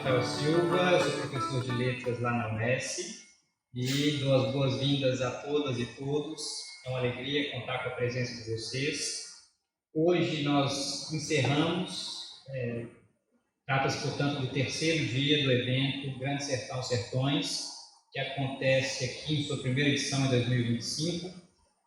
Rafael Silva, sou professor de letras lá na UES e dou as boas-vindas a todas e todos. É uma alegria contar com a presença de vocês. Hoje nós encerramos, trata-se, portanto, do terceiro dia do evento Grande Sertão Sertões, que acontece aqui em sua primeira edição em 2025.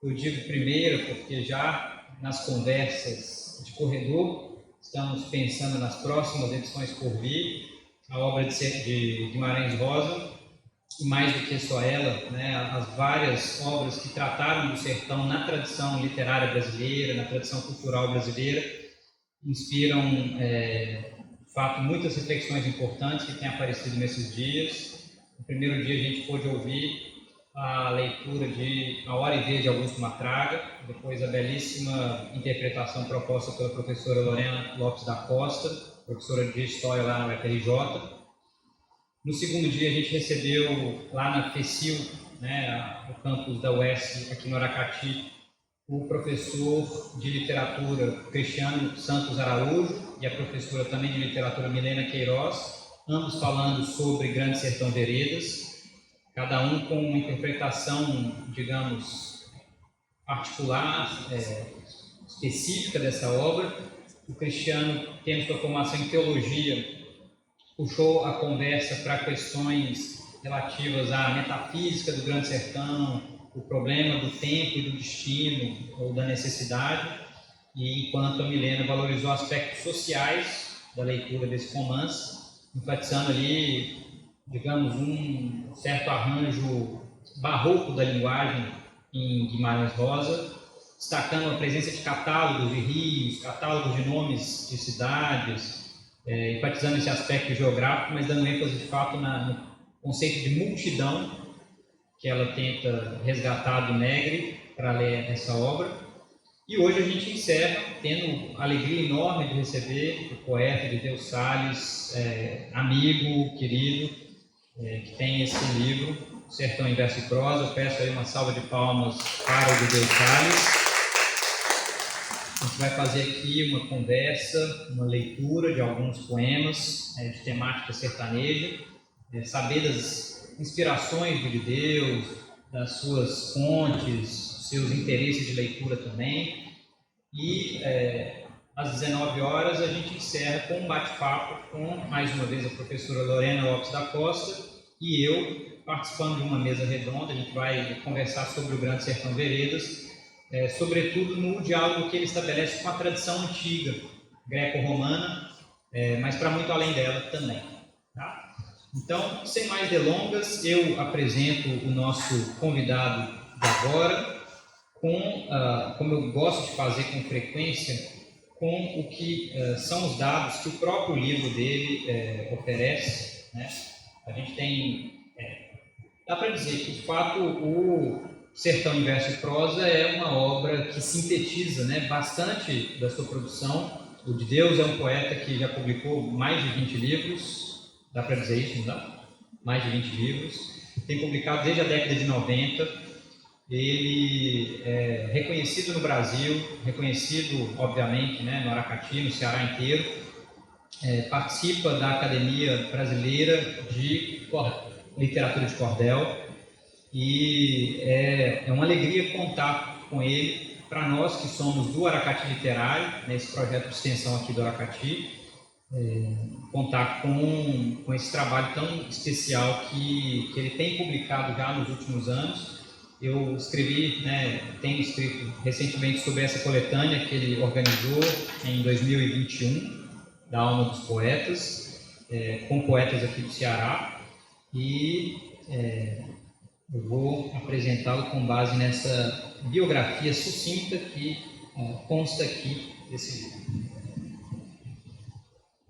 Eu digo primeira porque já nas conversas de corredor estamos pensando nas próximas edições por vir. A obra de Guimarães Rosa, e mais do que só ela, né, as várias obras que trataram do sertão na tradição literária brasileira, na tradição cultural brasileira, inspiram, de fato, muitas reflexões importantes que têm aparecido nesses dias. No primeiro dia a gente pôde ouvir a leitura de A Hora e Vez de Augusto Matraga, depois a belíssima interpretação proposta pela professora Lorena Lopes da Costa, professora de História lá na UFRJ. No segundo dia a gente recebeu lá na FECIL, né, no campus da UES, aqui no Aracati, o professor de literatura Cristiano Santos Araújo e a professora também de literatura Milena Queiroz, ambos falando sobre Grande Sertão Veredas, cada um com uma interpretação, digamos, particular, específica dessa obra. O Cristiano, tendo sua formação em teologia, puxou a conversa para questões relativas à metafísica do Grande Sertão, o problema do tempo e do destino, ou da necessidade, e enquanto a Milena valorizou aspectos sociais da leitura desse romance, enfatizando ali, digamos, um certo arranjo barroco da linguagem em Guimarães Rosa, destacando a presença de catálogos de rios, catálogos de nomes de cidades, enfatizando esse aspecto geográfico, mas dando ênfase de fato no conceito de multidão que ela tenta resgatar do Negri para ler essa obra. E hoje a gente encerra tendo a alegria enorme de receber o poeta de Deus Salles, amigo, querido, que tem esse livro, Sertão em Verso e Prosa. Eu peço aí uma salva de palmas para o de Deus Salles. A gente vai fazer aqui uma conversa, uma leitura de alguns poemas de temática sertaneja, saber das inspirações do de Deus, das suas fontes, seus interesses de leitura também. E às 19 horas a gente encerra com um bate-papo com, mais uma vez, a professora Lorena Lopes da Costa e eu, participando de uma mesa redonda. A gente vai conversar sobre o Grande Sertão Veredas, sobretudo no diálogo que ele estabelece com a tradição antiga, greco-romana, mas para muito além dela também. Tá? Então, sem mais delongas, eu apresento o nosso convidado de agora, como eu gosto de fazer com frequência, com o que são os dados que o próprio livro dele oferece. Né? A gente tem, dá para dizer que, de fato, o Sertão em Verso e Prosa é uma obra que sintetiza, né, bastante da sua produção. O de Deus é um poeta que já publicou mais de 20 livros, dá para dizer isso, não dá? Mais de 20 livros. Tem publicado desde a década de 90. Ele é reconhecido no Brasil, reconhecido, obviamente, né, no Aracati, no Ceará inteiro. Participa da Academia Brasileira de Literatura de Cordel. E é uma alegria contar com ele, para nós que somos do Aracati Literário, nesse projeto de extensão aqui do Aracati, contar com esse trabalho tão especial que ele tem publicado já nos últimos anos. Eu escrevi, tenho escrito recentemente sobre essa coletânea que ele organizou em 2021, da Alma dos Poetas, com poetas aqui do Ceará, e eu vou apresentá-lo com base nessa biografia sucinta que consta aqui desse livro.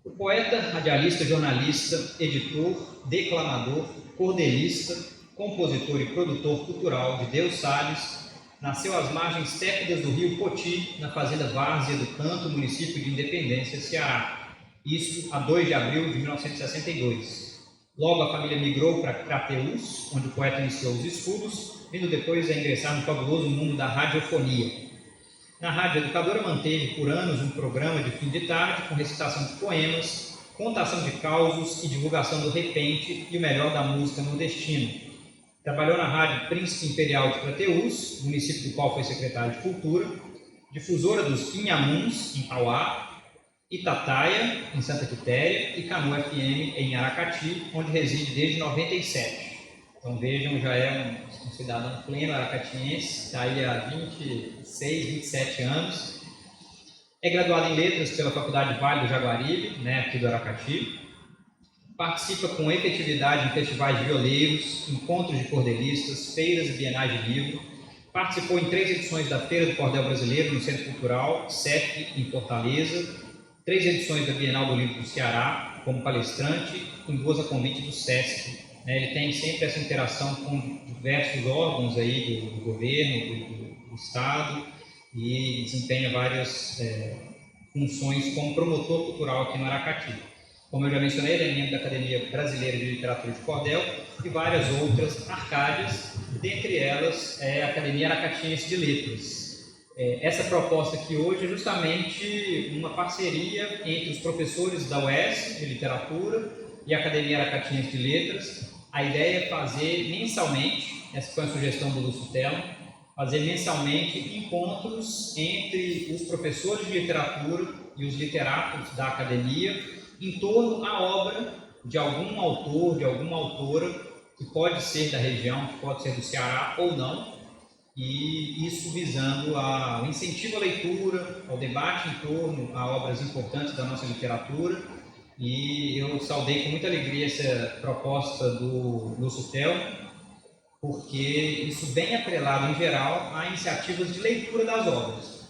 O poeta, radialista, jornalista, editor, declamador, cordelista, compositor e produtor cultural de Deus Salles, nasceu às margens tépidas do rio Poti, na fazenda Várzea do Canto, município de Independência, Ceará. Isso a 2 de abril de 1962. Logo, a família migrou para Crateús, onde o poeta iniciou os estudos, vindo depois a ingressar no fabuloso mundo da radiofonia. Na Rádio Educadora manteve por anos um programa de fim de tarde com recitação de poemas, contação de causos e divulgação do repente e o melhor da música nordestina. Trabalhou na Rádio Príncipe Imperial de Crateús, município do qual foi secretário de Cultura, difusora dos Inhamuns, em Tauá, Itataia, em Santa Quitéria, e Canoa FM, em Aracati, onde reside desde 97. Então vejam, já é um cidadão pleno aracatiense, está aí há 26, 27 anos. É graduado em Letras pela Faculdade Vale do Jaguaribe, aqui do Aracati. Participa com efetividade em festivais de violeiros, encontros de cordelistas, feiras e bienais de livro. Participou em 3 edições da Feira do Cordel Brasileiro no Centro Cultural, CEF, em Fortaleza. 3 edições da Bienal do Livro do Ceará, como palestrante, em 2 a convite do SESC. Ele tem sempre essa interação com diversos órgãos aí do governo, do Estado, e desempenha várias funções como promotor cultural aqui no Aracati. Como eu já mencionei, ele é membro da Academia Brasileira de Literatura de Cordel e várias outras arcádias, dentre elas a Academia Aracatiense de Letras. Essa proposta aqui hoje é justamente uma parceria entre os professores da UES de Literatura e a Academia Aracatiense de Letras. A ideia é fazer mensalmente, essa foi a sugestão do Lúcio Telo, fazer mensalmente encontros entre os professores de literatura e os literatos da academia em torno à obra de algum autor, de alguma autora, que pode ser da região, que pode ser do Ceará ou não, e isso visando ao incentivo à leitura, ao debate em torno a obras importantes da nossa literatura. E eu saudei com muita alegria essa proposta do Lúcio Telo, porque isso vem atrelado, em geral, a iniciativas de leitura das obras.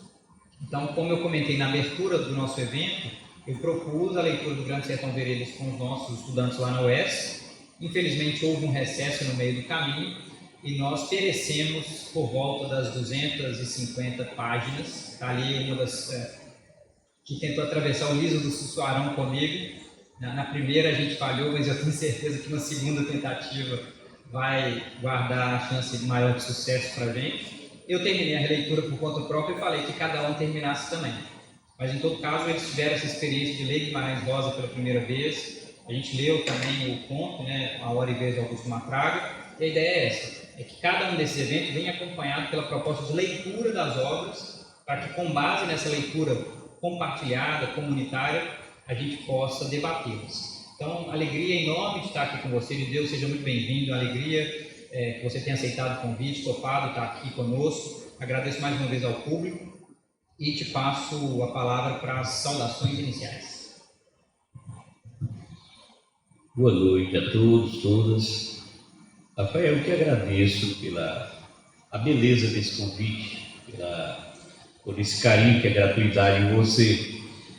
Então, como eu comentei na abertura do nosso evento, eu propus a leitura do Grande Sertão Veredas com os nossos estudantes lá na UES. Infelizmente, houve um recesso no meio do caminho e nós perecemos por volta das 250 páginas. Está ali uma das que tentou atravessar o liso do Sussuarão comigo. Na primeira a gente falhou, mas eu tenho certeza que na segunda tentativa vai guardar a chance de maior de sucesso para a gente. Eu terminei a releitura por conta própria e falei que cada um terminasse também. Mas, em todo caso, eles tiveram essa experiência de ler Guimarães Rosa pela primeira vez. A gente leu também o conto, A Hora e Vez de Augusto Matraga. E a ideia é essa, é que cada um desses eventos venha acompanhado pela proposta de leitura das obras, para que, com base nessa leitura compartilhada, comunitária, a gente possa debatê-las. Então, alegria enorme de estar aqui com você, de Deus, seja muito bem-vindo, alegria que você tenha aceitado o convite, topado estar aqui conosco. Agradeço mais uma vez ao público e te passo a palavra para as saudações iniciais. Boa noite a todos, todas. Rafael, eu que agradeço a beleza desse convite, por esse carinho que a gratuidade em você,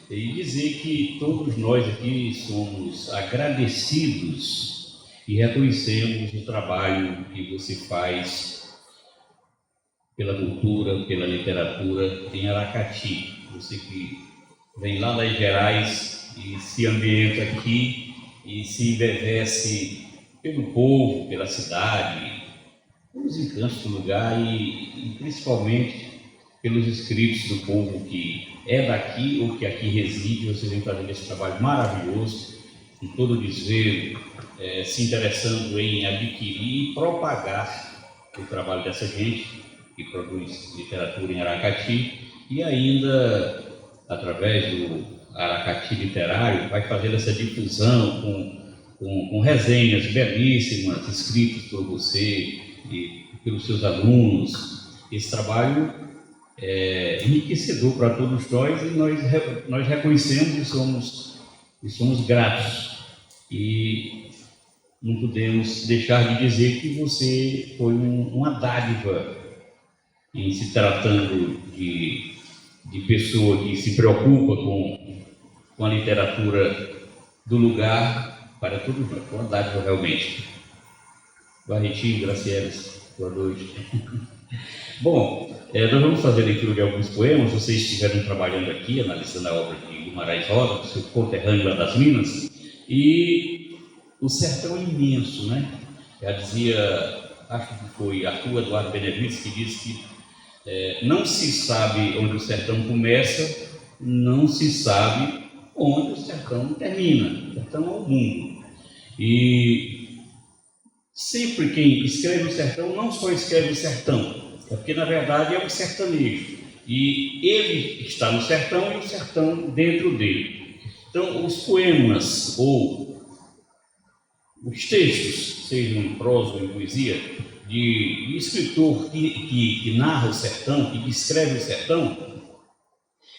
e dizer que todos nós aqui somos agradecidos e reconhecemos o trabalho que você faz pela cultura, pela literatura em Aracati. Você que vem lá das Gerais e se ambienta aqui e se embevece pelo povo, pela cidade, pelos encantos do lugar e principalmente pelos escritos do povo que é daqui ou que aqui reside. Vocês vêm fazendo esse trabalho maravilhoso, com todo o desvelo, se interessando em adquirir e propagar o trabalho dessa gente que produz literatura em Aracati, e ainda, através do Aracati Literário, vai fazendo essa difusão com resenhas belíssimas, escritas por você e pelos seus alunos. Esse trabalho é enriquecedor para todos nós e nós reconhecemos e somos gratos. E não podemos deixar de dizer que você foi uma dádiva em se tratando de pessoa que se preocupa com a literatura do lugar para todos nós. Foi uma dádiva realmente. Barretinho, Gracieles, boa noite. Bom, nós vamos fazer a leitura de alguns poemas. Vocês estiveram trabalhando aqui, analisando a obra de Guimarães Rosa, do seu conterrâneo lá das Minas, e o sertão é imenso, Já dizia, acho que foi Arthur Eduardo Benevides, que disse que não se sabe onde o sertão começa, não se sabe onde o sertão termina. O sertão é o mundo. E sempre quem escreve o sertão não só escreve o sertão, é porque na verdade é um sertanejo. E ele está no sertão e o sertão dentro dele. Então, os poemas ou os textos, sejam em prosa ou em poesia, de escritor que narra o sertão, que descreve o sertão,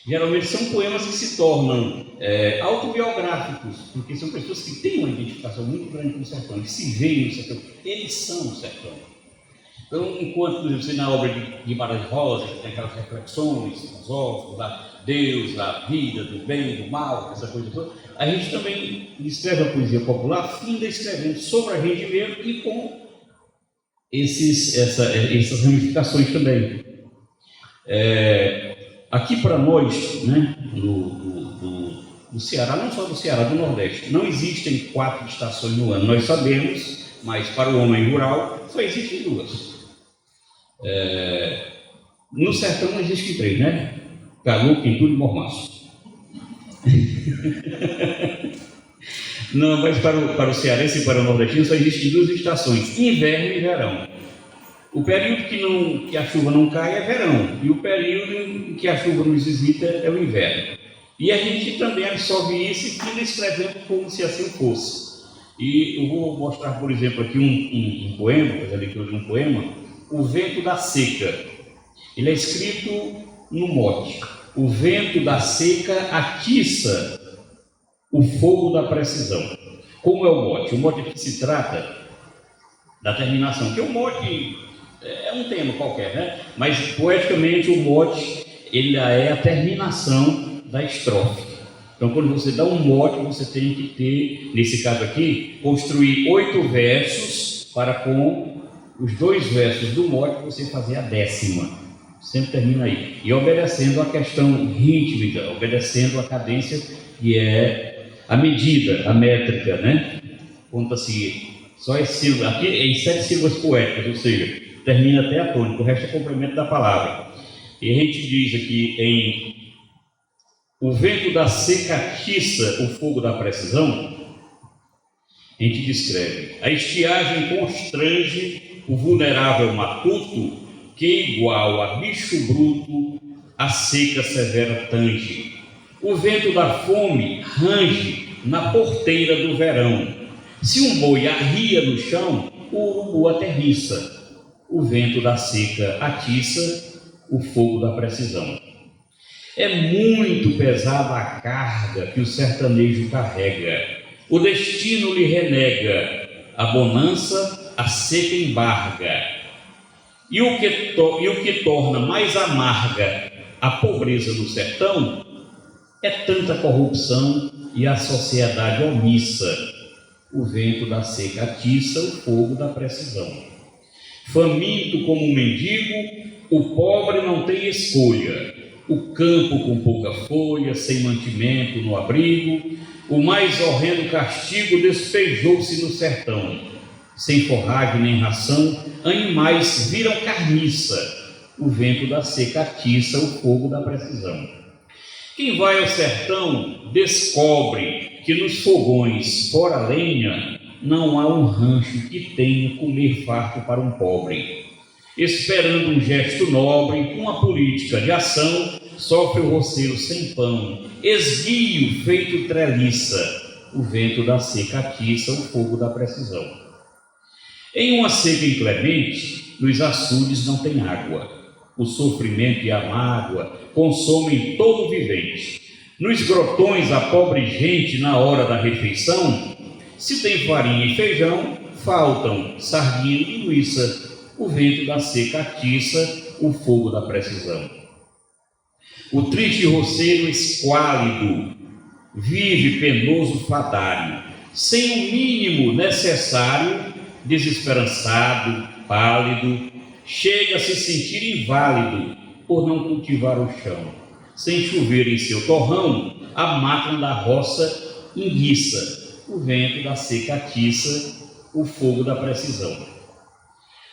geralmente são poemas que se tornam autobiográficos, porque são pessoas que têm uma identificação muito grande com o sertão, que se veem no sertão, eles são o sertão. Então, enquanto, por exemplo, você na obra de Guimarães Rosa, que tem aquelas reflexões filosóficas, da Deus, da vida, do bem, do mal, essa coisa toda, a gente também escreve a poesia popular, finda escrevendo sobre a gente mesmo e com essas ramificações também. Aqui para nós, né, do Ceará, não só do Ceará, do Nordeste, não existem 4 estações no ano, nós sabemos, mas para o homem rural só existem 2. No sertão existem 3, né? Galo, Quintude e Mormaço. Não, mas para o cearense e para o nordestino só existem 2 estações, inverno e verão. O período que a chuva não cai é verão, e o período em que a chuva nos visita é o inverno. E a gente também absorve isso e fica escrevendo como se assim fosse. E eu vou mostrar, por exemplo, aqui um poema, fazer a leitura de um poema, O Vento da Seca. Ele é escrito no mote: o vento da seca atiça o fogo da precisão. Como é o mote? O mote aqui se trata da terminação, que o mote é um tema qualquer, né? Mas poeticamente o mote ele é a terminação da estrofe. Então, quando você dá um mote, você tem que ter, nesse caso aqui, construir 8 versos para com os 2 versos do mote você fazer a 10ª. Sempre termina aí. E obedecendo a questão rítmica, obedecendo a cadência, que é a medida, a métrica, né? Conta-se só as sílabas, aqui em 7 sílabas poéticas, ou seja, termina até a tônica, o resto é complemento da palavra. E a gente diz aqui em o vento da seca atiça o fogo da precisão, a gente descreve: a estiagem constrange o vulnerável matuto, que igual a bicho bruto a seca severa tange. O vento da fome range na porteira do verão. Se um boi arria no chão, o urubu aterriça. O vento da seca atiça o fogo da precisão. É muito pesada a carga que o sertanejo carrega. O destino lhe renega, a bonança a seca embarga. E o que torna mais amarga a pobreza do sertão é tanta corrupção e a sociedade omissa. O vento da seca atiça o fogo da precisão. Faminto como um mendigo, o pobre não tem escolha. O campo com pouca folha, sem mantimento no abrigo, o mais horrendo castigo despejou-se no sertão. Sem forragem nem ração, animais viram carniça. O vento da seca atiça o fogo da precisão. Quem vai ao sertão descobre que nos fogões, fora lenha, não há um rancho que tenha comer farto para um pobre. Esperando um gesto nobre, uma política de ação, sofre o roceiro sem pão, esguio feito treliça, o vento da seca atiça o fogo da precisão. Em uma seca inclemente, nos açudes não tem água, o sofrimento e a mágoa consomem todo o vivente. Nos grotões a pobre gente na hora da refeição, se tem farinha e feijão, faltam sardinha e linguiça. O vento da seca atiça o fogo da precisão. O triste roceiro esquálido vive penoso fadário, sem o mínimo necessário, desesperançado, pálido, chega a se sentir inválido por não cultivar o chão. Sem chover em seu torrão, a máquina da roça enguiça. O vento da seca atiça o fogo da precisão.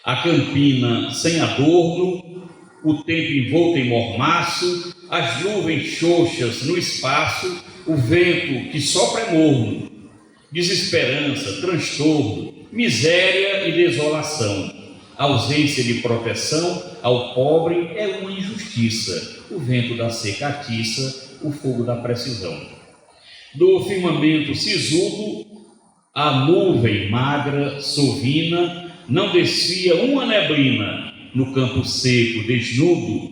A campina sem adorno, o tempo envolto em mormaço, as nuvens xoxas no espaço, o vento que sopra é morno, desesperança, transtorno, miséria e desolação. A ausência de proteção ao pobre é uma injustiça. O vento da seca atiça, o fogo da precisão. Do firmamento sisudo, a nuvem magra, sovina, não desfia uma neblina no campo seco, desnudo.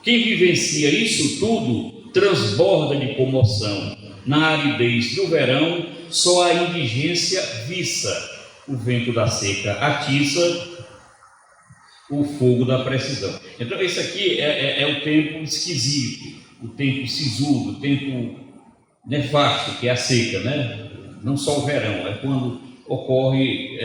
Quem vivencia isso tudo transborda de comoção. Na aridez do verão, só a indigência viça. O vento da seca atiça, o fogo da precisão. Então esse aqui é o tempo esquisito, o tempo sisudo, o tempo nefasto, que é a seca, né? Não só o verão, é quando ocorre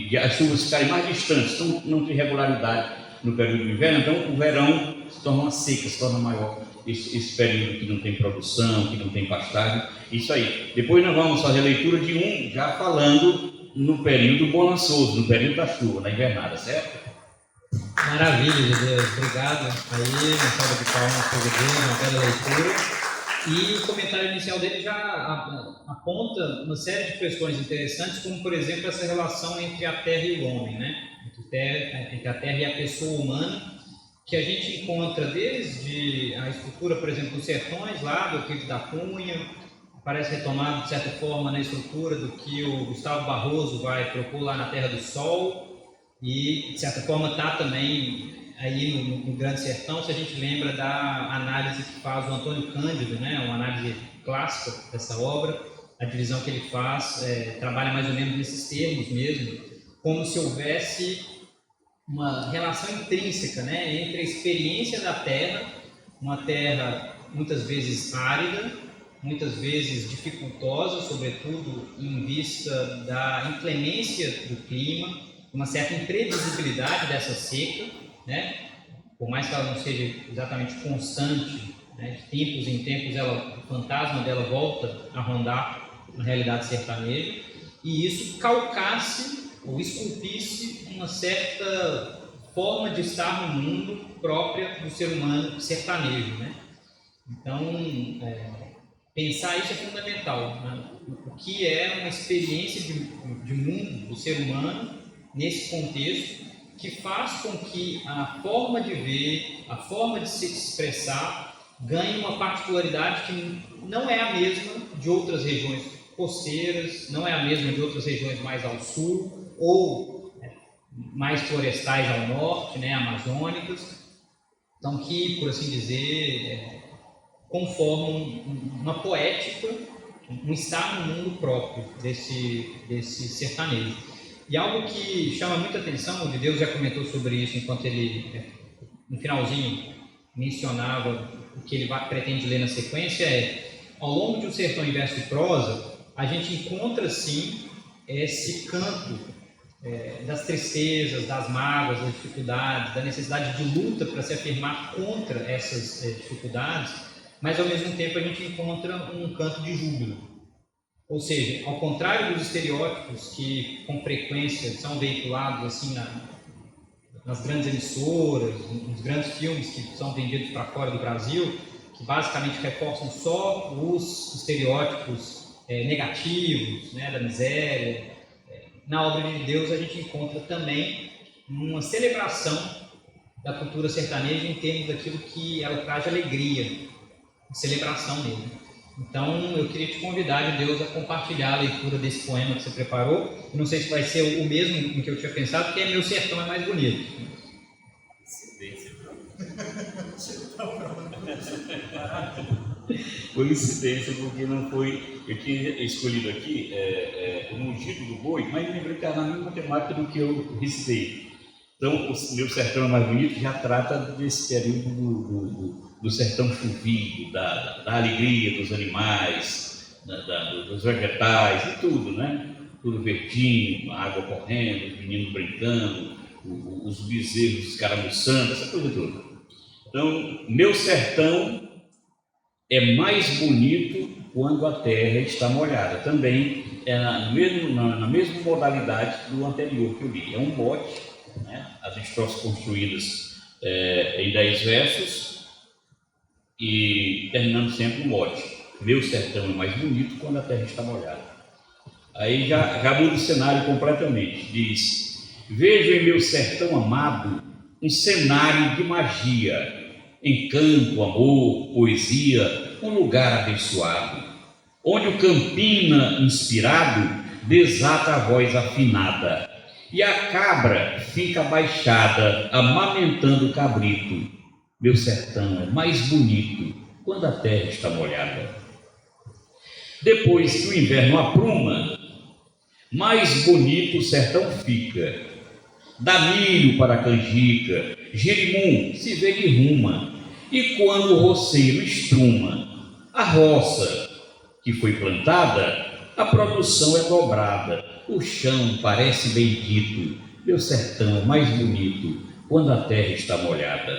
de as chuvas ficarem mais distantes, então não tem regularidade no período do inverno, então o verão se torna uma seca, se torna maior, esse período que não tem produção, que não tem pastagem, isso aí. Depois nós vamos fazer a leitura de um, já falando no período bonançoso, no período da chuva, na invernada, certo? Maravilha, de Deus, obrigado. Aí, uma salva de palmas para o Deus, uma bela leitura. E o comentário inicial dele já aponta uma série de questões interessantes, como, por exemplo, essa relação entre a terra e o homem, né? Entre a terra e a pessoa humana, que a gente encontra desde a estrutura, por exemplo, dos sertões, lá do Euclides da Cunha, parece retomado, de certa forma, na estrutura do que o Gustavo Barroso vai propor lá na Terra do Sol, e, de certa forma, está também aí no Grande Sertão, se a gente lembra da análise que faz o Antônio Cândido, né, uma análise clássica dessa obra, a divisão que ele faz trabalha mais ou menos nesses termos mesmo, como se houvesse uma relação intrínseca, né, entre a experiência da Terra, uma Terra muitas vezes árida, muitas vezes dificultosa, sobretudo em vista da inclemência do clima, uma certa imprevisibilidade dessa seca, né? Por mais que ela não seja exatamente constante, né? De tempos em tempos o fantasma dela volta a rondar na realidade sertaneja, e isso calcasse ou esculpisse uma certa forma de estar no mundo própria do ser humano sertanejo, né? Então, pensar isso é fundamental, né? O que é uma experiência de mundo do ser humano nesse contexto, que faz com que a forma de ver, a forma de se expressar, ganhe uma particularidade que não é a mesma de outras regiões costeiras, não é a mesma de outras regiões mais ao sul, ou mais florestais ao norte, né, amazônicas. Então, que, por assim dizer, conformam uma poética, um estar no mundo próprio desse sertanejo. E algo que chama muita atenção, o de Deus já comentou sobre isso enquanto ele, no finalzinho, mencionava o que ele pretende ler na sequência, ao longo de Um Sertão em Verso e Prosa, a gente encontra, sim, esse canto das tristezas, das mágoas, das dificuldades, da necessidade de luta para se afirmar contra essas dificuldades, mas, ao mesmo tempo, a gente encontra um canto de júbilo. Ou seja, ao contrário dos estereótipos que com frequência são veiculados assim nas grandes emissoras, nos grandes filmes que são vendidos para fora do Brasil, que basicamente reforçam só os estereótipos negativos, né, da miséria, na obra de Deus a gente encontra também uma celebração da cultura sertaneja em termos daquilo que ela traz de alegria, celebração mesmo. Então, eu queria te convidar, de Deus, a compartilhar a leitura desse poema que você preparou. Não sei se vai ser o mesmo em que eu tinha pensado, porque Meu Sertão é mais bonito. Coincidência, porque não foi. Eu tinha escolhido aqui o Ungido do Boi, mas lembrei que era na mesma temática do que eu recitei. Então, o Meu Sertão é mais bonito já trata desse período do sertão chuvido, da alegria dos animais, dos vegetais e tudo, né? Tudo verdinho, a água correndo, os meninos brincando, os bezerros escaramuçando, essa coisa toda. Então, Meu Sertão é mais bonito quando a terra está molhada. Também é na mesma modalidade do anterior que eu li. É um mote, né? As estrofes construídas em 10 versos, e terminando sempre um mote. Meu sertão é mais bonito quando a terra está molhada. Aí já muda o cenário completamente. Diz: vejo em meu sertão amado um cenário de magia, encanto, amor, poesia, um lugar abençoado, onde o campina inspirado desata a voz afinada, e a cabra fica abaixada, amamentando o cabrito. Meu sertão é mais bonito quando a terra está molhada. Depois que o inverno apruma, mais bonito o sertão fica. Dá milho para a canjica, jerimum se vê de ruma, e quando o roceiro estruma a roça que foi plantada, a produção é dobrada, o chão parece bendito. Meu sertão é mais bonito quando a terra está molhada.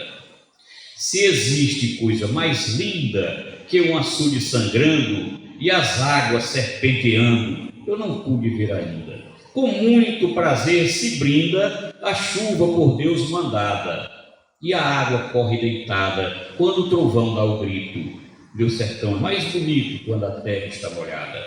Se existe coisa mais linda que um açude sangrando e as águas serpenteando, eu não pude ver ainda. Com muito prazer se brinda a chuva por Deus mandada, e a água corre deitada quando o trovão dá o grito. Meu sertão é mais bonito quando a terra está molhada.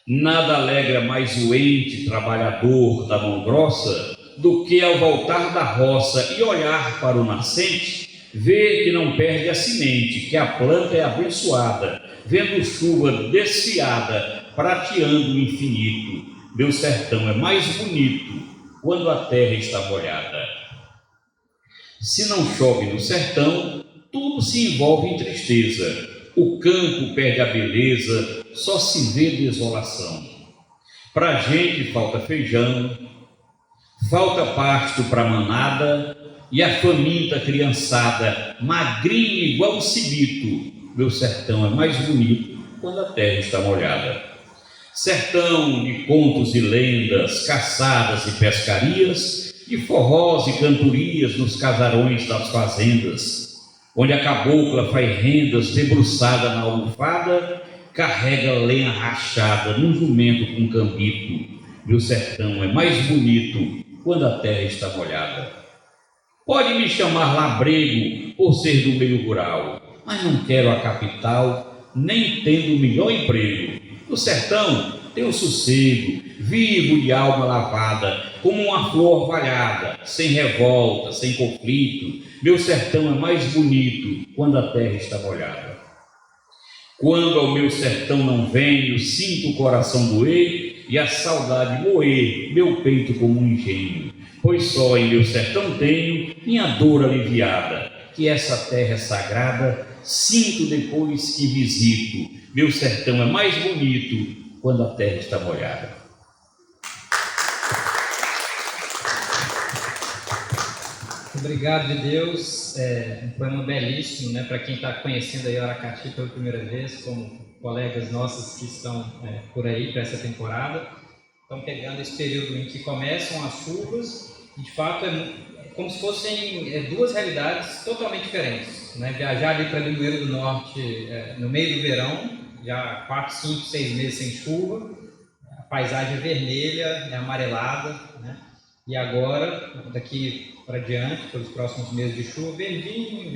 Nada alegra mais o ente trabalhador da mão grossa do que ao voltar da roça e olhar para o nascente, ver que não perde a semente, que a planta é abençoada, vendo chuva desfiada, prateando o infinito. Meu sertão é mais bonito quando a terra está molhada. Se não chove no sertão, tudo se envolve em tristeza. O campo perde a beleza, só se vê desolação. Pra gente falta feijão, falta pasto pra manada, e a faminta criançada, magrinha igual um cibito. Meu sertão é mais bonito quando a terra está molhada. Sertão de contos e lendas, caçadas e pescarias, de forrós e cantorias nos casarões das fazendas, onde a cabocla faz rendas debruçada na almofada, carrega lenha rachada num jumento com cambito. Meu sertão é mais bonito quando a terra está molhada. Pode me chamar labrego por ser do meio rural, mas não quero a capital, nem tendo o melhor emprego. No sertão tenho sossego, vivo de alma lavada, como uma flor orvalhada, sem revolta, sem conflito. Meu sertão é mais bonito quando a terra está molhada. Quando ao meu sertão não venho, sinto o coração doer e a saudade moer meu peito como um engenho, pois só em meu sertão tenho minha dor aliviada, que essa terra é sagrada, sinto depois que visito. Meu sertão é mais bonito quando a terra está molhada. Obrigado de Deus, um poema belíssimo, né, para quem está conhecendo aí Aracati pela primeira vez, como colegas nossos que estão por aí para essa temporada, estão pegando esse período em que começam as chuvas, e de fato é como se fossem duas realidades totalmente diferentes, né? Viajar ali para Limoeiro do Norte no meio do verão, já 4, 5, 6 meses sem chuva, a paisagem é vermelha, é amarelada, né? E agora, daqui para diante, pelos próximos meses de chuva, verdinho,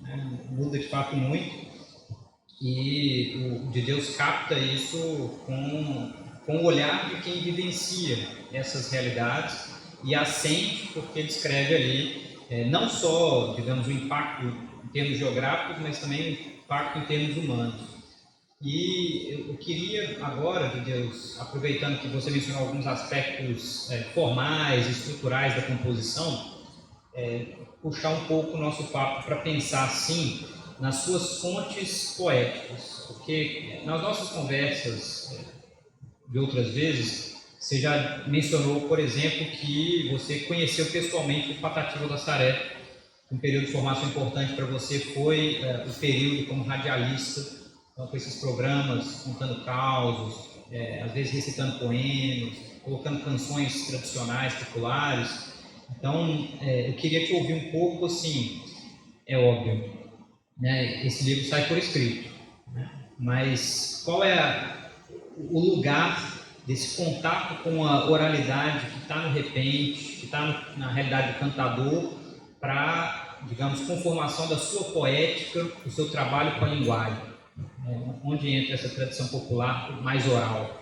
né? Muda de fato muito, e o de Deus capta isso com o olhar de quem vivencia essas realidades e as sente, porque ele escreve ali não só, digamos, o impacto em termos geográficos, mas também o impacto em termos humanos. E eu queria agora, de Deus, aproveitando que você mencionou alguns aspectos formais e estruturais da composição, puxar um pouco o nosso papo para pensar, assim, nas suas fontes poéticas, porque nas nossas conversas de outras vezes, você já mencionou, por exemplo, que você conheceu pessoalmente o Patativa do Assaré. Um período de formação importante para você foi o período como radialista, então, com esses programas, contando causos, às vezes recitando poemas, colocando canções tradicionais, populares. Então, eu queria te ouvir um pouco, assim, é óbvio, né, esse livro sai por escrito, né, mas qual é o lugar desse contato com a oralidade que está no repente, que está na realidade do cantador, para, digamos, conformação da sua poética, do seu trabalho com a linguagem? Onde entra essa tradição popular mais oral?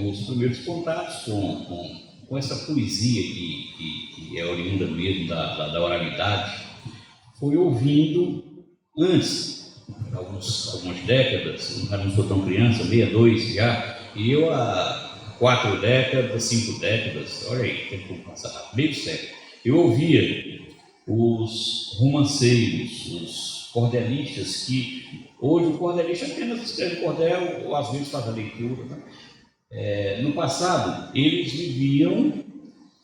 Os primeiros contatos com essa poesia que é oriunda mesmo da oralidade foi ouvindo antes, algumas décadas. Eu não sou tão criança, 62 já, e eu há 4 décadas, 5 décadas, olha aí, tempo passado, meio século, eu ouvia os romanceiros, os cordelistas, que hoje o cordelista apenas escreve cordel ou às vezes faz a leitura, né? No passado, eles viviam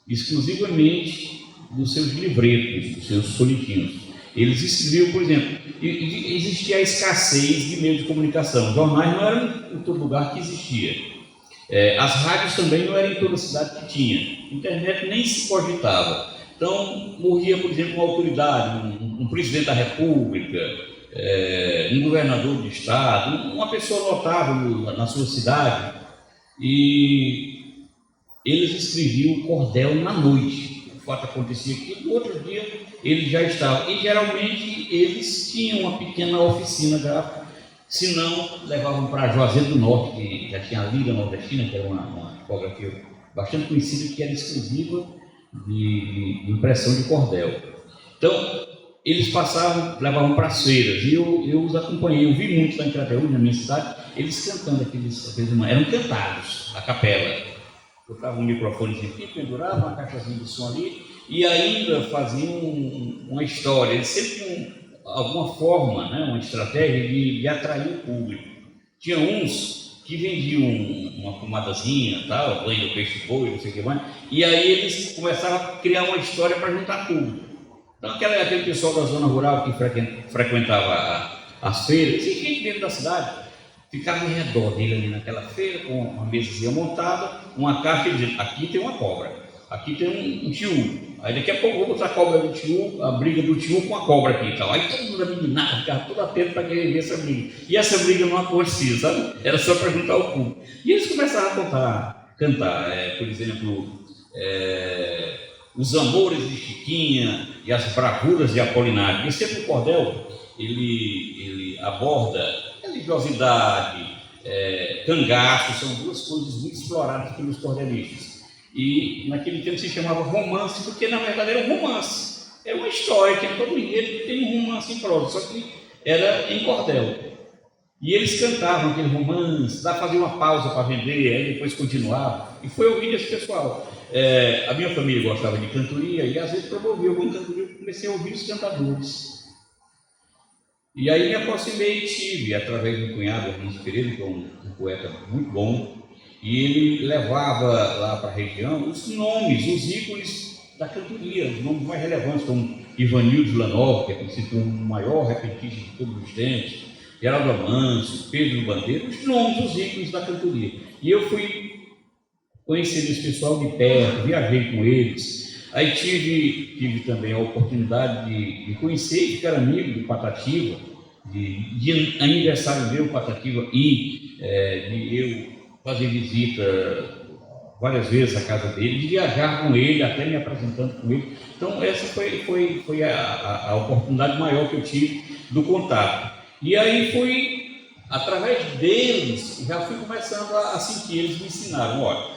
exclusivamente dos seus livretos, dos seus folhetinhos. Eles escreviam, por exemplo, existia a escassez de meio de comunicação. Jornais não eram em todo lugar que existia. As rádios também não eram em toda cidade que tinha. Internet nem se cogitava. Então, morria, por exemplo, uma autoridade, um presidente da República, um governador de estado, uma pessoa notável na sua cidade, e eles escreviam o cordel na noite. O fato acontecia aqui, no outro dia eles já estavam, e geralmente eles tinham uma pequena oficina gráfica, se não levavam para Juazeiro do Norte, que já tinha a Liga Nordestina, que era uma tipografia bastante conhecida, que era exclusiva de impressão de cordel. Então, eles levavam para as feiras, e eu os acompanhei. Eu vi muito lá em Crateús, na minha cidade, eles cantando aqueles eram cantados, a capela. Botavam um microfone aqui, penduravam uma caixazinha de som ali, e ainda faziam uma história. Eles sempre tinham alguma forma, né, uma estratégia de atrair o público. Tinha uns que vendiam uma pomadazinha, tal, banho do peixe-boi, não sei o que mais, e aí eles começaram a criar uma história para juntar público. Então, aquele pessoal da zona rural que frequentava as feiras, e gente dentro da cidade, ficava em redor dele ali naquela feira, com uma mesazinha montada, uma caixa dizendo: aqui tem uma cobra, aqui tem um tio. Aí daqui a pouco eu vou botar a cobra do tio, a briga do tio com a cobra aqui e tal. Aí todo mundo meninado, ficava todo atento para querer ver essa briga. E essa briga não acontecia, sabe? Era só para juntar o público. E eles começaram a cantar, por exemplo, os amores de Chiquinha e as bravuras de Apolinário. E sempre o cordel, ele aborda religiosidade, cangaço, são duas coisas muito exploradas pelos cordelistas. E naquele tempo se chamava romance, porque na verdade era um romance, era uma história, que todo enredo tem um romance em prosa, só que era em cordel. E eles cantavam aquele romance, faziam uma pausa para vender, aí depois continuavam, e foi ouvindo esse pessoal. A minha família gostava de cantoria, e às vezes promovia alguma cantoria, eu comecei a ouvir os cantadores. E aí me aproximei e tive, através do cunhado, Ernesto Pereira, que é um poeta muito bom, e ele levava lá para a região os nomes, os ícones da cantoria, os nomes mais relevantes, como Ivanildo Vlanov, que é conhecido como o maior repentista de todos os tempos, Geraldo Amâncio, Pedro Bandeira, os nomes, os ícones da cantoria. E eu fui conhecendo esse pessoal de perto, viajei com eles. Aí tive também a oportunidade de conhecer e ficar amigo do Patativa, de aniversário meu, Patativa, e de eu fazer visita várias vezes à casa dele, de viajar com ele, até me apresentando com ele. Então essa foi a oportunidade maior que eu tive do contato. E aí fui, através deles, já fui começando a sentir, eles me ensinaram: olha,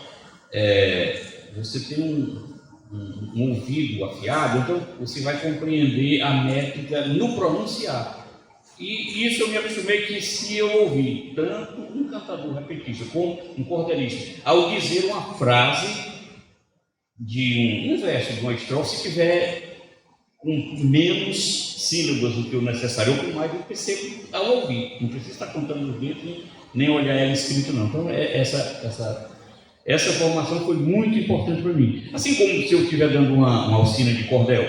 você tem um ouvido afiado, então você vai compreender a métrica no pronunciar. E isso eu me acostumei, que se eu ouvir tanto um cantador repetista como um cordelista, ao dizer uma frase de um verso, de uma estrofe, se tiver com menos sílabas do que o necessário, ou com mais, eu percebo ao ouvir. Não precisa estar contando os dedos, nem olhar ela escrita, não. Então, essa formação foi muito importante para mim. Assim como se eu estiver dando uma oficina de cordel,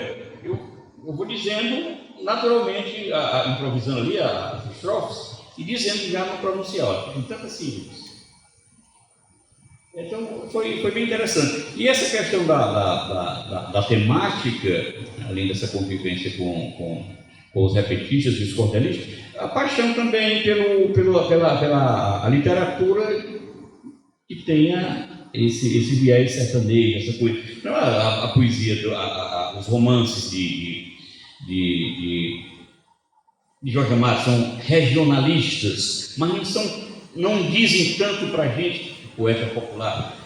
eu vou dizendo naturalmente, improvisando ali as estrofes e dizendo já no pronunciar, em tantas sílabas. Então foi bem interessante. E essa questão da temática, além dessa convivência com os repetistas e os cordelistas, a paixão também pela literatura que tenha esse viés sertanejo, essa coisa. Não, a poesia, os romances de Jorge Amado são regionalistas, mas não dizem tanto para a gente, poeta popular,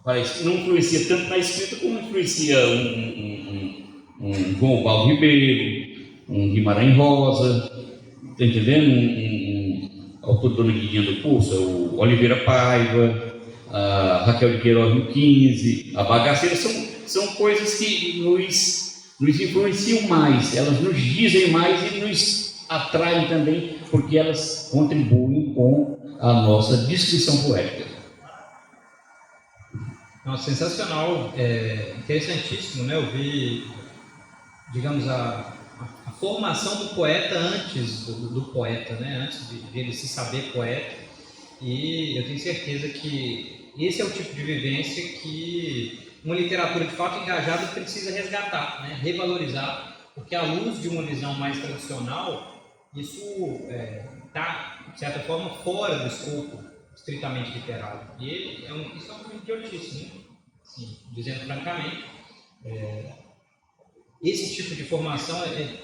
mas não influencia tanto na escrita como influencia um João Paulo Ribeiro, um Guimarães Rosa, está entendendo? Um autor de Dona Guidinha do Curso, o Oliveira Paiva, a Raquel de Queiroz no 15, a Bagaceira, são coisas que nos influenciam mais, elas nos dizem mais e nos atraem também, porque elas contribuem com a nossa descrição poética. Nossa, sensacional, interessantíssimo, né? Eu vi, digamos, a formação do poeta antes do poeta, né? Antes de ele se saber poeta, e eu tenho certeza que esse é o tipo de vivência que uma literatura de fato engajada precisa resgatar, né? Revalorizar, porque à luz de uma visão mais tradicional, isso está, de certa forma, fora do escopo estritamente literário. E isso é uma idiotice, né? Assim, dizendo francamente, esse tipo de formação é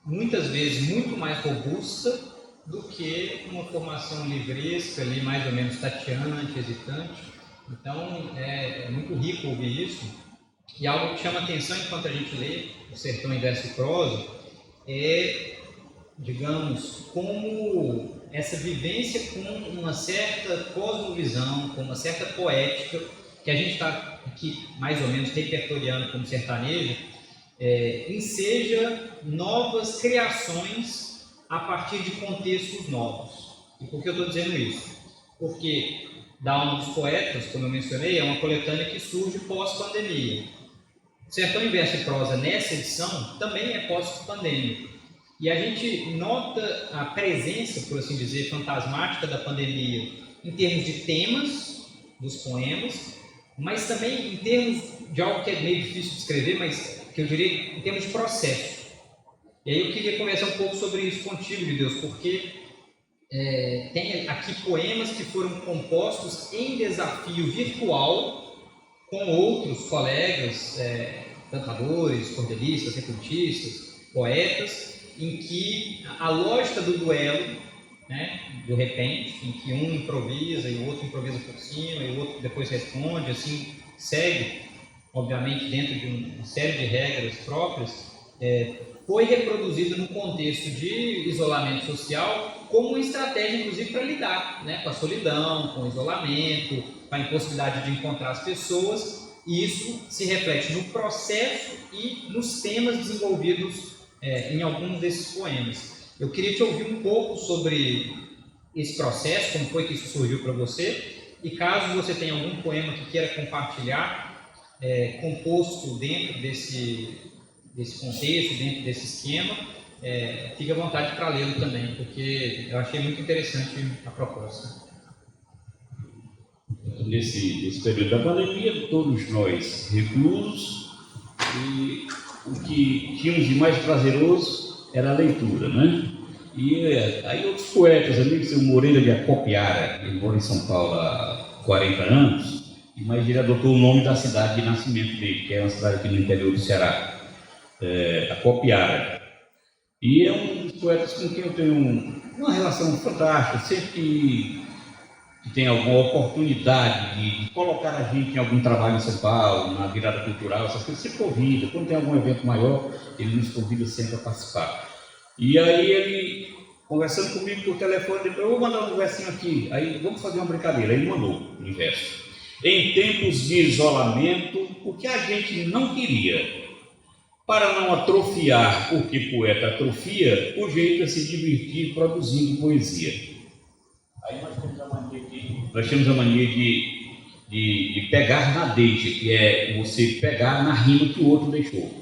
muitas vezes muito mais robusta do que uma formação livresca, ali, mais ou menos tateante, hesitante. Então, é muito rico ouvir isso. E algo que chama atenção enquanto a gente lê O Sertão em Verso e Prosa é, digamos, como essa vivência com uma certa cosmovisão, com uma certa poética, que a gente está aqui mais ou menos repertoriando como sertanejo, enseja novas criações a partir de contextos novos. E por que eu estou dizendo isso? Porque da Alma dos Poetas, como eu mencionei, é uma coletânea que surge pós-pandemia. Sertão em Verso e Prosa, nessa edição, também é pós-pandêmico. E a gente nota a presença, por assim dizer, fantasmática da pandemia em termos de temas dos poemas, mas também em termos de algo que é meio difícil de escrever, mas que eu diria em termos de processo. E aí eu queria conversar um pouco sobre isso contigo, de Deus, porque tem aqui poemas que foram compostos em desafio virtual com outros colegas, cantadores, cordelistas, repentistas, poetas, em que a lógica do duelo, né, do repente, em que um improvisa e o outro improvisa por cima e o outro depois responde, assim, segue, obviamente, dentro de uma série de regras próprias, foi reproduzido no contexto de isolamento social como uma estratégia, inclusive, para lidar, né, com a solidão, com o isolamento, com a impossibilidade de encontrar as pessoas, e isso se reflete no processo e nos temas desenvolvidos em alguns desses poemas. Eu queria te ouvir um pouco sobre esse processo, como foi que isso surgiu para você, e caso você tenha algum poema que queira compartilhar, composto dentro desse contexto, dentro desse esquema, fique à vontade para lê-lo também, porque eu achei muito interessante a proposta. Nesse período da pandemia, todos nós reclusos, e o que tínhamos de mais prazeroso era a leitura, né? E aí outros poetas, amigos, o Moreira de Acopiara, ele mora em São Paulo há 40 anos, mas ele adotou o nome da cidade de nascimento dele, que é uma cidade aqui no interior do Ceará, Acopiara. E é um dos poetas com quem eu tenho uma relação fantástica, sempre que tem alguma oportunidade de colocar a gente em algum trabalho em São Paulo, na virada cultural, essas coisas, sempre convida. Quando tem algum evento maior, ele nos convida sempre a participar. E aí ele, conversando comigo por telefone, ele falou: eu vou mandar um versinho aqui, aí vamos fazer uma brincadeira. Aí ele mandou um verso. Em tempos de isolamento, o que a gente não queria, para não atrofiar, porque poeta atrofia, o jeito é se divertir produzindo poesia. Aí nós temos a mania de pegar na deixa, que é você pegar na rima que o outro deixou.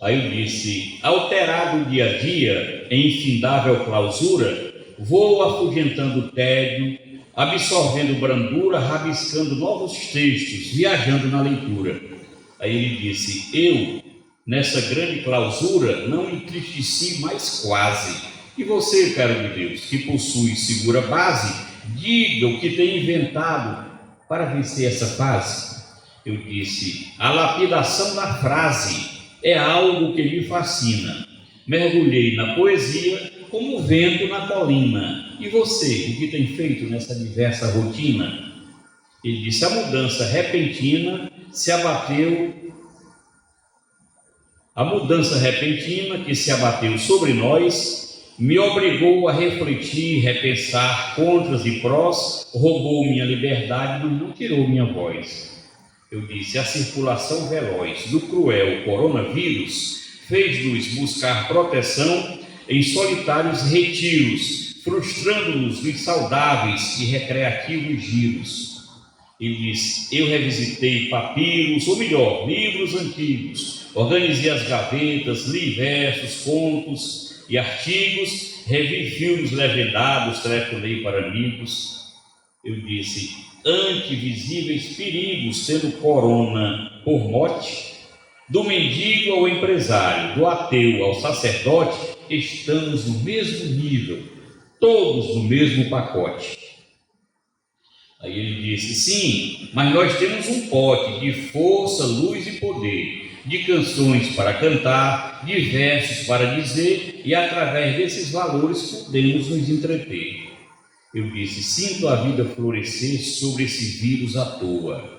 Aí eu disse: alterado o dia a dia, em infindável clausura, vou afugentando o tédio, absorvendo brandura, rabiscando novos textos, viajando na leitura. Aí ele disse: eu, nessa grande clausura, não entristeci mais quase. E você, caro de Deus, que possui segura base, diga o que tem inventado para vencer essa fase. Eu disse: a lapidação da frase é algo que lhe fascina. mergulhei na poesia como vento na colina. E você, o que tem feito nessa diversa rotina? Ele disse: a mudança repentina que se abateu sobre nós me obrigou a refletir, repensar contras e prós, roubou minha liberdade, mas não tirou minha voz. Eu disse: a circulação veloz do cruel coronavírus fez-nos buscar proteção em solitários retiros, frustrando-nos dos saudáveis e recreativos giros. Ele disse: eu revisitei papiros, ou melhor, livros antigos, organizei as gavetas, li versos, contos e artigos, revi filmes legendados, telefonei para amigos. Eu disse: ante visíveis perigos, sendo corona por mote, do mendigo ao empresário, do ateu ao sacerdote, estamos no mesmo nível, todos no mesmo pacote. Aí ele disse: sim, mas nós temos um pote de força, luz e poder, de canções para cantar, de versos para dizer, e através desses valores podemos nos entreter. Eu disse: sinto a vida florescer sobre esse vírus à toa.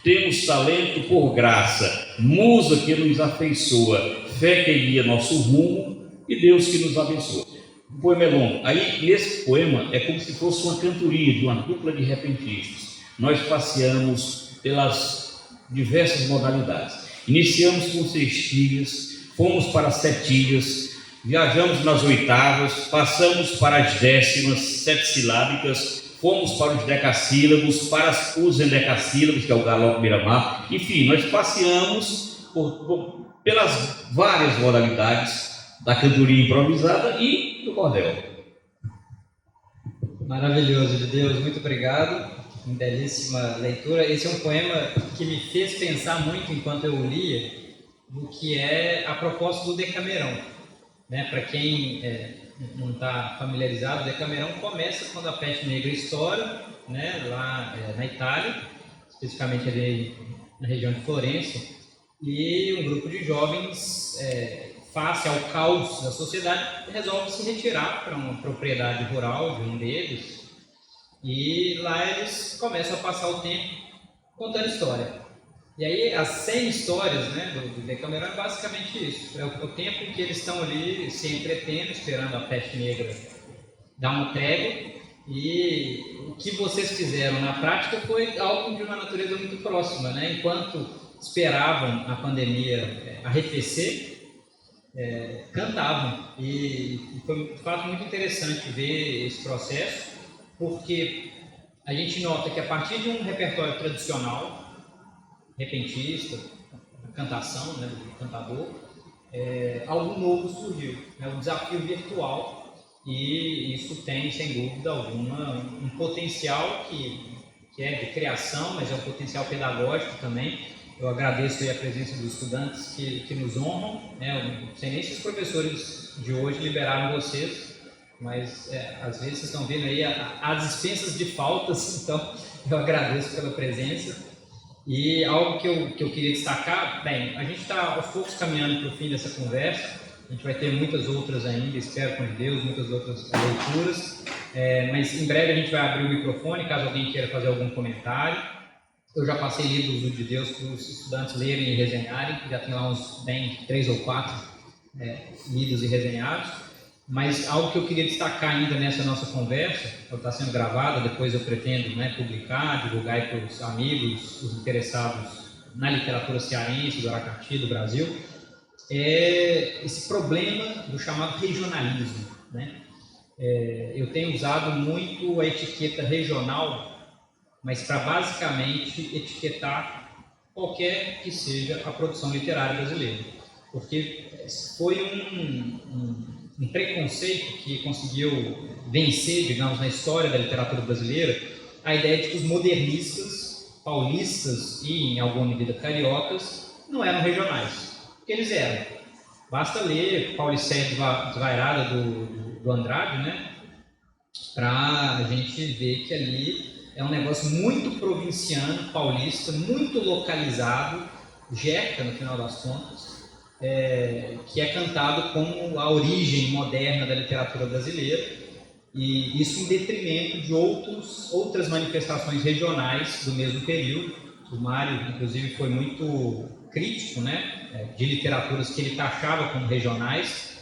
Temos talento por graça, musa que nos afeiçoa, fé que guia nosso rumo e Deus que nos abençoa. O poema é longo. Aí, nesse poema, é como se fosse uma cantoria de uma dupla de repentistas. Nós passeamos pelas diversas modalidades. Iniciamos com sextilhas, fomos para setilhas, viajamos nas oitavas, passamos para as décimas, sepsilábicas, fomos para os decassílabos, para os endecassílabos, que é o galope Miramar. Enfim, nós passeamos pelas várias modalidades da cantoria improvisada e do cordel. Maravilhoso, de Deus, muito obrigado. Belíssima leitura. Esse é um poema que me fez pensar muito enquanto eu lia no que é a proposta do Decamerão, né? Para quem não está familiarizado, o Decamerão começa quando a peste negra estoura, né? Lá na Itália, especificamente ali na região de Florença, e um grupo de jovens, face ao caos da sociedade, resolve se retirar para uma propriedade rural de um deles, e lá eles começam a passar o tempo contando história. E aí as 100 histórias, né, do Decamerão é basicamente isso. É o tempo em que eles estão ali se entretendo, esperando a peste negra dar uma trégua, e o que vocês fizeram na prática foi algo de uma natureza muito próxima, né? Enquanto esperavam a pandemia arrefecer, cantavam, e foi de fato muito interessante ver esse processo, porque a gente nota que a partir de um repertório tradicional, repentista, cantação, né, do cantador, algo novo surgiu, né, um desafio virtual, e isso tem, sem dúvida alguma, um potencial que é de criação, mas é um potencial pedagógico também. Eu agradeço aí a presença dos estudantes que nos honram, né? Eu não sei nem se os professores de hoje liberaram vocês, mas às vezes vocês estão vendo aí as dispensas de faltas, então eu agradeço pela presença. E algo que eu queria destacar, bem, a gente está aos poucos caminhando para o fim dessa conversa, a gente vai ter muitas outras ainda, espero com Deus, muitas outras leituras, mas em breve a gente vai abrir o microfone, caso alguém queira fazer algum comentário. Eu já passei livros do de Deus para os estudantes lerem e resenharem, já tem lá uns 3 ou 4 lidos e resenhados, mas algo que eu queria destacar ainda nessa nossa conversa, ela está sendo gravada, depois eu pretendo, né, publicar, divulgar para os amigos, os interessados na literatura cearense, do Aracati, do Brasil, é esse problema do chamado regionalismo, né? Eu tenho usado muito a etiqueta regional, mas para basicamente etiquetar qualquer que seja a produção literária brasileira, porque foi um preconceito que conseguiu vencer, digamos, na história da literatura brasileira, a ideia de que os modernistas, paulistas e, em alguma medida, cariocas, não eram regionais, porque eles eram. Basta ler Paulicéia Desvairada do Andrade, né, para a gente ver que ali é um negócio muito provinciano, paulista, muito localizado, jeca, no final das contas, que é cantado como a origem moderna da literatura brasileira, e isso em detrimento de outras manifestações regionais do mesmo período. O Mário, inclusive, foi muito crítico, né, de literaturas que ele taxava como regionais,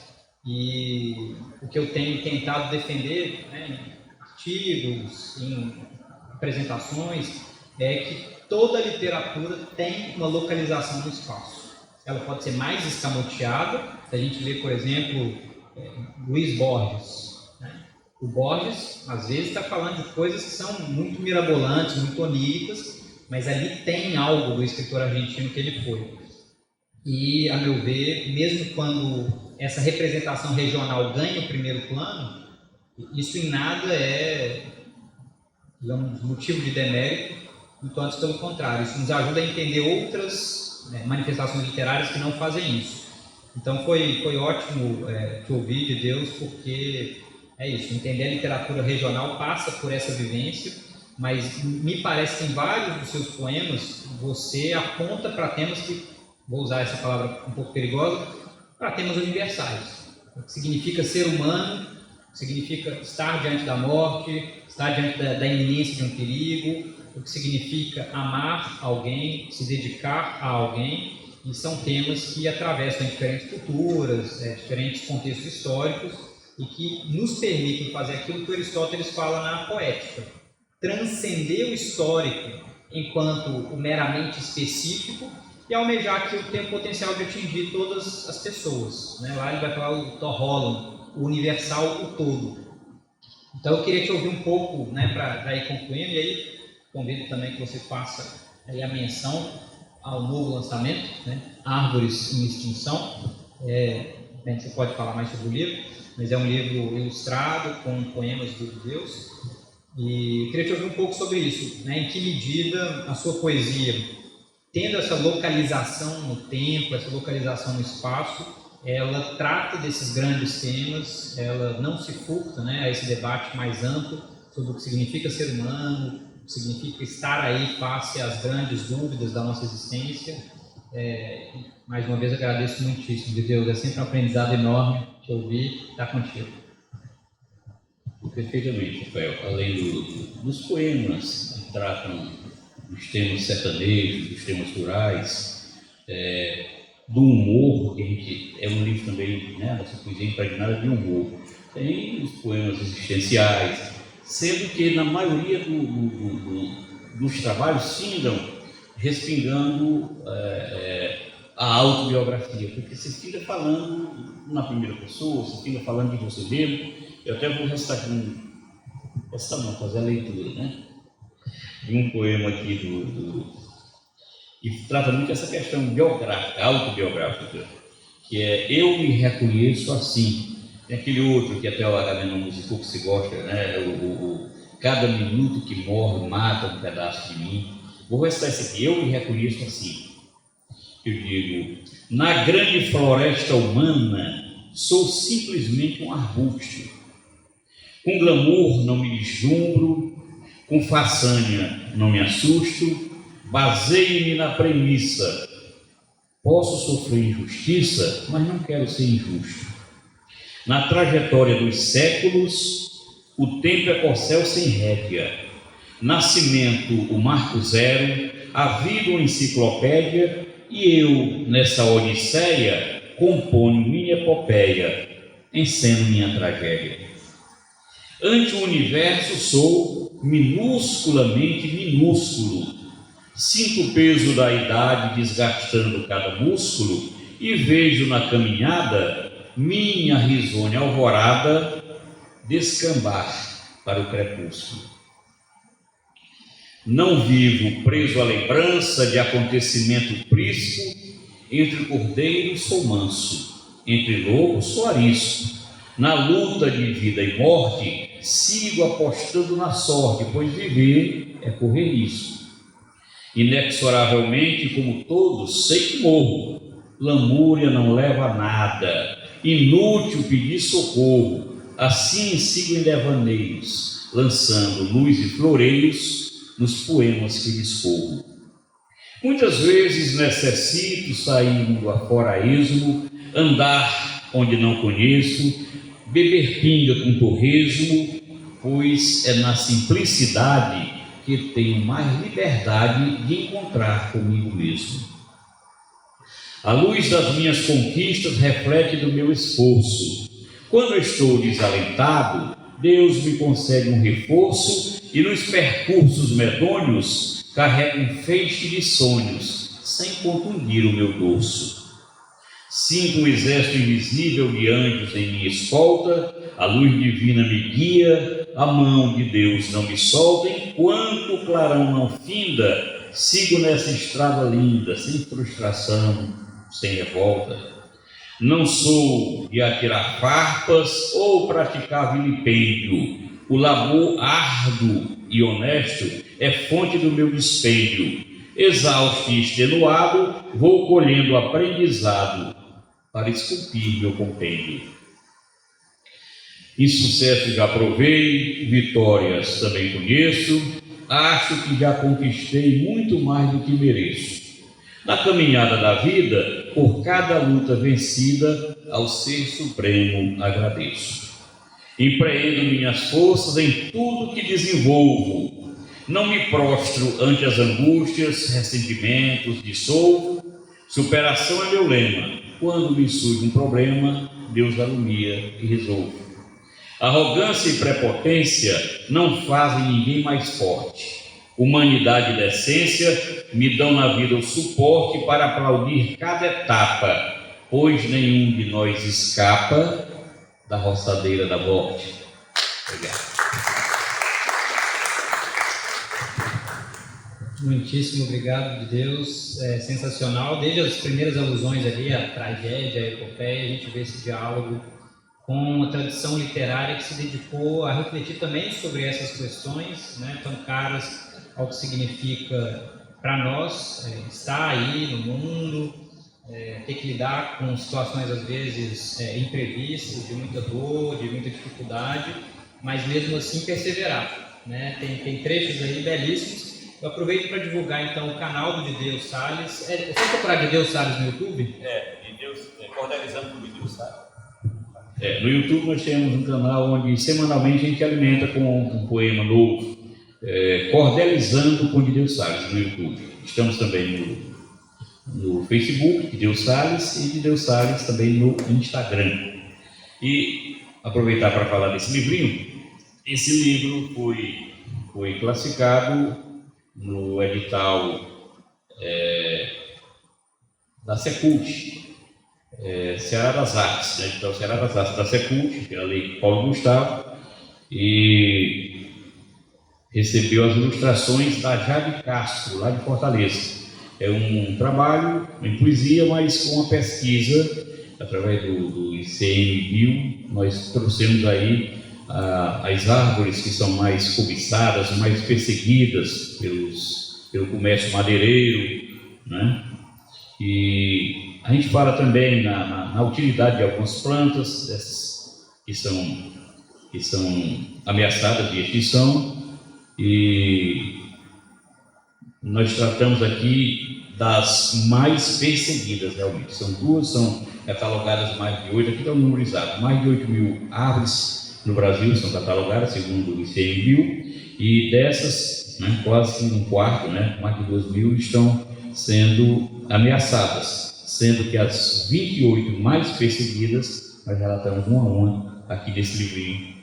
e o que eu tenho tentado defender, né, em artigos, em apresentações, é que toda literatura tem uma localização no espaço. Ela pode ser mais escamoteada. Se a gente lê, por exemplo, Luiz Borges, né? O Borges, às vezes, está falando de coisas que são muito mirabolantes, muito oníricas, mas ali tem algo do escritor argentino que ele foi. E, a meu ver, mesmo quando essa representação regional ganha o primeiro plano, isso em nada é, digamos, motivo de demérito, muito antes pelo contrário. Isso nos ajuda a entender outras manifestações literárias que não fazem isso. Então foi ótimo te ouvir de Deus, porque é isso, entender a literatura regional passa por essa vivência, mas me parece que em vários dos seus poemas você aponta para temas que, vou usar essa palavra um pouco perigosa, para temas universais. O que significa ser humano, o que significa estar diante da morte, estar diante da iminência de um perigo, o que significa amar alguém, se dedicar a alguém, e são temas que atravessam diferentes culturas, diferentes contextos históricos, e que nos permitem fazer aquilo que Aristóteles fala na poética: transcender o histórico enquanto o meramente específico e almejar aquilo que tem o potencial de atingir todas as pessoas, né? Lá ele vai falar o Thor Holland, o universal, o todo. Então eu queria te ouvir um pouco, né, para ir concluindo, e aí convido também que você faça aí a menção ao novo lançamento, né, Árvores em Extinção. Bem, você pode falar mais sobre o livro, mas é um livro ilustrado com poemas dos judeus, e eu queria te ouvir um pouco sobre isso, né, em que medida a sua poesia, tendo essa localização no tempo, essa localização no espaço, ela trata desses grandes temas, ela não se furta, né, a esse debate mais amplo sobre o que significa ser humano, o que significa estar aí face às grandes dúvidas da nossa existência. Mais uma vez agradeço muitíssimo, de Deus, é sempre um aprendizado enorme te ouvir, estar contigo. Perfeitamente, Rafael. Além dos poemas que tratam dos temas sertanejos, dos temas rurais, do humor, que a gente, é um livro também, né, nossa poesia impregnada de humor. Tem os poemas existenciais, sendo que na maioria dos trabalhos findam respingando a autobiografia, porque você fica falando na primeira pessoa, você fica falando de você mesmo. Eu até vou recitar aqui fazer a leitura, né, de um poema aqui que trata muito essa questão biográfica, autobiográfica, que é Eu Me Reconheço Assim. Tem aquele outro que até o Agamenon musicou, que se gosta, né? Cada minuto que morre mata um pedaço de mim. Vou recitar esse aqui: Eu me reconheço assim. Eu digo: na grande floresta humana sou simplesmente um arbusto. Com glamour não me deslumbro, com façanha não me assusto. Baseio-me na premissa: posso sofrer injustiça, mas não quero ser injusto. Na trajetória dos séculos, o tempo é corcel sem rédea. Nascimento, o marco zero, a vida uma enciclopédia, e eu, nessa odisseia, componho minha epopeia, enceno minha tragédia. Ante o universo sou minusculamente minúsculo. Sinto o peso da idade desgastando cada músculo e vejo na caminhada minha risonha alvorada descambar para o crepúsculo. Não vivo preso à lembrança de acontecimento prisco, entre cordeiros sou manso, entre lobos sou arisco. Na luta de vida e morte sigo apostando na sorte, pois viver é correr risco. Inexoravelmente, como todos, sei que morro. Lamúria não leva a nada, inútil pedir socorro. Assim sigo em devaneios, lançando luz e floreios nos poemas que discorro. Muitas vezes necessito sair mundo afora a esmo, andar onde não conheço, beber pinga com torresmo, pois é na simplicidade que tenho mais liberdade de encontrar comigo mesmo. A luz das minhas conquistas reflete do meu esforço. Quando eu estou desalentado, Deus me concede um reforço e nos percursos medonhos carrega um feixe de sonhos, sem contundir o meu dorso. Sinto um exército invisível de anjos em minha escolta, a luz divina me guia, a mão de Deus não me solta, enquanto o clarão não finda, sigo nessa estrada linda, sem frustração, sem revolta. Não sou de atirar farpas ou praticar vilipêndio. O labor árduo e honesto é fonte do meu dispêndio. Exausto e extenuado, vou colhendo aprendizado para esculpir meu compêndio. Insucesso já provei, vitórias também conheço, acho que já conquistei muito mais do que mereço. Na caminhada da vida, por cada luta vencida, ao Ser Supremo agradeço. Empreendo minhas forças em tudo que desenvolvo. Não me prostro ante as angústias, ressentimentos, dissolvo. Superação é meu lema. Quando me surge um problema, Deus alumia e resolvo. Arrogância e prepotência não fazem ninguém mais forte. Humanidade e decência me dão na vida o suporte para aplaudir cada etapa, pois nenhum de nós escapa da roçadeira da morte. Obrigado. Muitíssimo obrigado, de Deus, é sensacional. Desde as primeiras alusões ali, a tragédia, a epopeia, a gente vê esse diálogo com uma tradição literária que se dedicou a refletir também sobre essas questões, né, tão caras ao que significa para nós estar aí no mundo, ter que lidar com situações às vezes imprevistas, de muita dor, de muita dificuldade, mas mesmo assim perseverar, né? Tem trechos aí belíssimos. Eu aproveito para divulgar então o canal do Dideus Salles. É só procurar Dideus Salles no YouTube? Cordelizando com Dideus Salles. No YouTube nós temos um canal onde semanalmente a gente alimenta com um poema novo, Cordelizando com Dideus Salles no YouTube. Estamos também no Facebook, Dideus Salles, e Dideus Salles também no Instagram. E aproveitar para falar desse livrinho. Esse livro foi classificado no edital da Secult, Ceará das Artes, né? Edital Ceará das Artes da Secult, pela lei Paulo Gustavo, e recebeu as ilustrações da Jade Castro, lá de Fortaleza. É um trabalho em poesia, mas com uma pesquisa, através do ICMBio, nós trouxemos aí as árvores que são mais cobiçadas, mais perseguidas pelo comércio madeireiro, né? E a gente fala também na utilidade de algumas plantas, dessas que são ameaçadas de extinção, e nós tratamos aqui das mais perseguidas realmente. São duas, são catalogadas mais de 8, aqui está o número exato, mais de 8.000 árvores no Brasil são catalogadas, segundo o ICMBio, e dessas, né, quase um quarto, né, mais de 2.000 estão sendo ameaçadas, sendo que as 28 mais perseguidas, nós relatamos uma a uma aqui desse livrinho,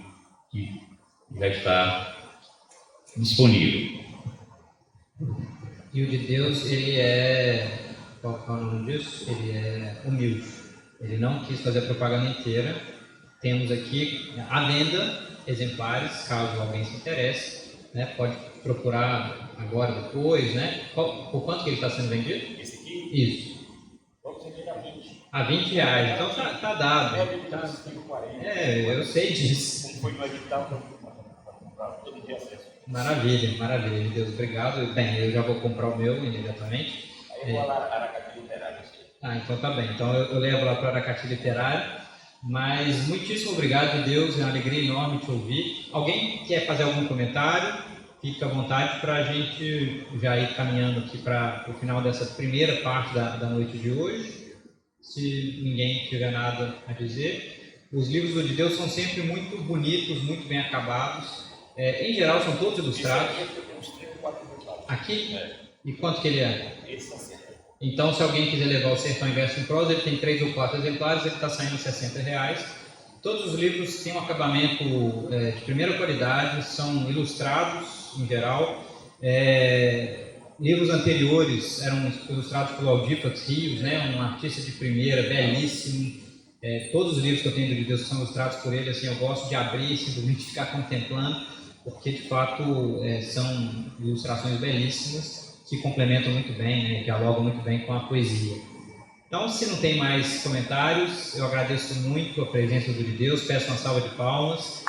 que já está disponível. E o de Deus, ele é, qual é o nome disso? Ele é humilde, ele não quis fazer a propaganda inteira. Temos aqui à venda exemplares, caso alguém se interesse, né? Pode procurar agora, depois, né? Por quanto que ele está sendo vendido? Esse aqui? Isso. Vamos vender a 20. A R$20, então tá dado. Eu sei disso. Como foi no edital, para comprar, todo mundo tem acesso. Maravilha, Deus, obrigado. Bem, eu já vou comprar o meu imediatamente. Aí eu vou lá Aracati Literário. Então tá bem. Então eu levo lá para Aracati Literário. Mas muitíssimo obrigado, Deus, é uma alegria enorme te ouvir. Alguém quer fazer algum comentário? fica à vontade para a gente já ir caminhando aqui para o final dessa primeira parte da noite de hoje, se ninguém tiver nada a dizer. Os livros de Deus são sempre muito bonitos, muito bem acabados. Em geral, são todos ilustrados. Aqui? E quanto que ele é? Então, se alguém quiser levar o Sertão Inverso em Prosa, ele tem 3 ou 4 exemplares, ele está saindo R$60. Todos os livros têm um acabamento de primeira qualidade, são ilustrados em geral. Livros anteriores eram ilustrados pelo Aldifax Rios, né, um artista de primeira, belíssimo. Todos os livros que eu tenho de Deus são ilustrados por ele, assim, eu gosto de abrir e simplesmente ficar contemplando, porque de fato são ilustrações belíssimas, que complementam muito bem, né, dialogam muito bem com a poesia. Então, se não tem mais comentários, eu agradeço muito a presença do de Deus, peço uma salva de palmas.